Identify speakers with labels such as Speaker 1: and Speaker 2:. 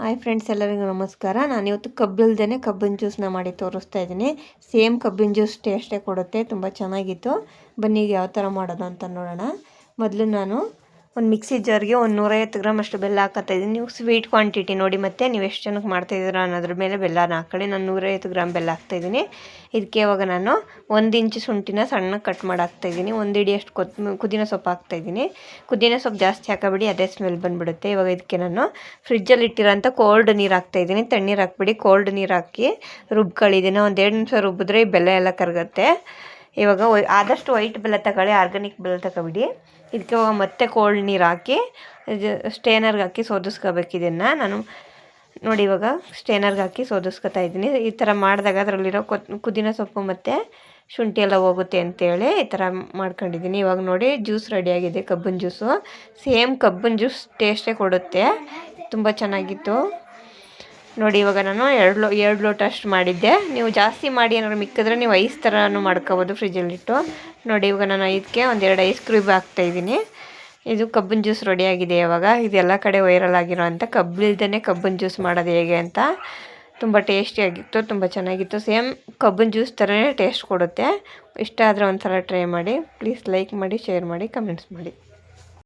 Speaker 1: Hi friends, ಎಲ್ಲರಿಗೂ ನಮಸ್ಕಾರ. ನಾನಿವತ್ತು ಕಬ್ಬಿಲ್ದೇ ಕಬ್ಬಿನ ಜ್ಯೂಸನ್ನ ಮಾಡಿ ತೋರಿಸ್ತಾ ಇದ್ದೀನಿ. ಸೇಮ್ ಕಬ್ಬಿನ ಜ್ಯೂಸ್ ಟೇಸ್ಟೇ ಕೊಡುತ್ತೆ, ತುಂಬ ಚೆನ್ನಾಗಿತ್ತು. ಬನ್ನಿ ಈಗ ಯಾವ ಥರ ಮಾಡೋದು ಅಂತ ನೋಡೋಣ. ಮೊದಲು ನಾನು ಒಂದು ಮಿಕ್ಸಿ ಜಾರ್ಗೆ ಒಂದು 150 ಗ್ರಾಮ್ ಅಷ್ಟು ಬೆಲ್ಲ ಹಾಕತ್ತಾಯಿದ್ದೀನಿ. ನೀವು ಸ್ವೀಟ್ ಕ್ವಾಂಟಿಟಿ ನೋಡಿ ಮತ್ತು ನೀವು ಎಷ್ಟು ಜನಕ್ಕೆ ಮಾಡ್ತಾಯಿದ್ದೀರಾ ಅನ್ನೋದ್ರ ಮೇಲೆ ಬೆಲ್ಲನ ಹಾಕ್ಕೊಳ್ಳಿ. ನಾನು 150 ಗ್ರಾಮ್ ಬೆಲ್ಲ ಹಾಕ್ತಾಯಿದ್ದೀನಿ. ಇದಕ್ಕೆ ಇವಾಗ ನಾನು 1 ಇಂಚು ಶುಂಠಿನ ಸಣ್ಣಗೆ ಕಟ್ ಮಾಡಿ ಹಾಕ್ತಾಯಿದ್ದೀನಿ. 1 ಹಿಡಿಯಷ್ಟು ಪುದೀನ ಸೊಪ್ಪು ಹಾಕ್ತಾಯಿದ್ದೀನಿ. ಪುದೀನ ಸೊಪ್ಪು ಜಾಸ್ತಿ ಹಾಕಬೇಡಿ, ಅದೇ ಸ್ಮೆಲ್ ಬಂದುಬಿಡುತ್ತೆ. ಇವಾಗ ಇದಕ್ಕೆ ನಾನು ಫ್ರಿಜ್ಜಲ್ಲಿ ಇಟ್ಟಿರೋಂಥ ಕೋಲ್ಡ್ ನೀರು ಹಾಕ್ತಾಯಿದ್ದೀನಿ. ತಣ್ಣೀರು ಹಾಕ್ಬಿಡಿ, ಕೋಲ್ಡ್ ನೀರು ಹಾಕಿ ರುಬ್ಕೊಳ್ಳಿ. ಇದನ್ನು ಒಂದು 2 ನಿಮಿಷ ರುಬ್ಬಿದ್ರೆ ಈ ಬೆಲ್ಲ ಎಲ್ಲ ಕರಗುತ್ತೆ. ಇವಾಗ ಆದಷ್ಟು ವೈಟ್ ಬೆಲ್ಲ ತಗೊಳ್ಳಿ, ಆರ್ಗ್ಯಾನಿಕ್ ಬೆಲ್ಲ ತಗೊಬಿಡಿ. ಇದಕ್ಕೆ ಮತ್ತೆ ಕೋಲ್ಡ್ ನೀರು ಹಾಕಿ ಸ್ಟೇನರ್ಗೆ ಹಾಕಿ ಸೋದಿಸ್ಕೋಬೇಕು. ಇದನ್ನು ನಾನು ನೋಡಿ ಇವಾಗ ಸ್ಟೇನರ್ಗೆ ಹಾಕಿ ಸೋದಿಸ್ಕೊತಾ ಇದ್ದೀನಿ. ಈ ಥರ ಮಾಡಿದಾಗ ಅದರಲ್ಲಿರೋ ಪುದೀನ ಸೊಪ್ಪು ಮತ್ತು ಶುಂಠಿ ಎಲ್ಲ ಹೋಗುತ್ತೆ ಅಂತೇಳಿ ಈ ಥರ ಮಾಡ್ಕೊಂಡಿದ್ದೀನಿ. ಇವಾಗ ನೋಡಿ ಜ್ಯೂಸ್ ರೆಡಿಯಾಗಿದೆ, ಕಬ್ಬಿನ ಜ್ಯೂಸು. ಸೇಮ್ ಕಬ್ಬಿನ ಜ್ಯೂಸ್ ಟೇಸ್ಟೇ ಕೊಡುತ್ತೆ, ತುಂಬ ಚೆನ್ನಾಗಿತ್ತು. ನೋಡಿ ಇವಾಗ ನಾನು 2 ಲೋಟ ಅಷ್ಟು ಮಾಡಿದ್ದೆ. ನೀವು ಜಾಸ್ತಿ ಮಾಡಿ ಏನಾದ್ರು ಮಿಕ್ಕಿದ್ರೆ ನೀವು ಐಸ್ ಥರನೂ ಮಾಡ್ಕೋಬೋದು ಫ್ರಿಜ್ಜಲ್ಲಿಟ್ಟು. ನೋಡಿ ಇವಾಗ ನಾನು ಇದಕ್ಕೆ 1-2 ಐಸ್ ಕ್ಯೂಬ್ ಹಾಕ್ತಾಯಿದ್ದೀನಿ. ಇದು ಕಬ್ಬಿನ ಜ್ಯೂಸ್ ರೆಡಿಯಾಗಿದೆ. ಇವಾಗ ಇದೆಲ್ಲ ಕಡೆ ವೈರಲ್ ಆಗಿರೋ ಅಂಥ ಕಬ್ಬಿಲ್ದೇ ಕಬ್ಬಿನ ಜ್ಯೂಸ್ ಮಾಡೋದು ಹೇಗೆ ಅಂತ ತುಂಬ ಟೇಸ್ಟಿಯಾಗಿತ್ತು, ತುಂಬ ಚೆನ್ನಾಗಿತ್ತು. ಸೇಮ್ ಕಬ್ಬಿನ ಜ್ಯೂಸ್ ಥರನೇ ಟೇಸ್ಟ್ ಕೊಡುತ್ತೆ. ಇಷ್ಟ ಆದರೆ ಒಂದು ಸಲ ಟ್ರೈ ಮಾಡಿ. ಪ್ಲೀಸ್ ಲೈಕ್ ಮಾಡಿ, ಶೇರ್ ಮಾಡಿ, ಕಮೆಂಟ್ಸ್ ಮಾಡಿ.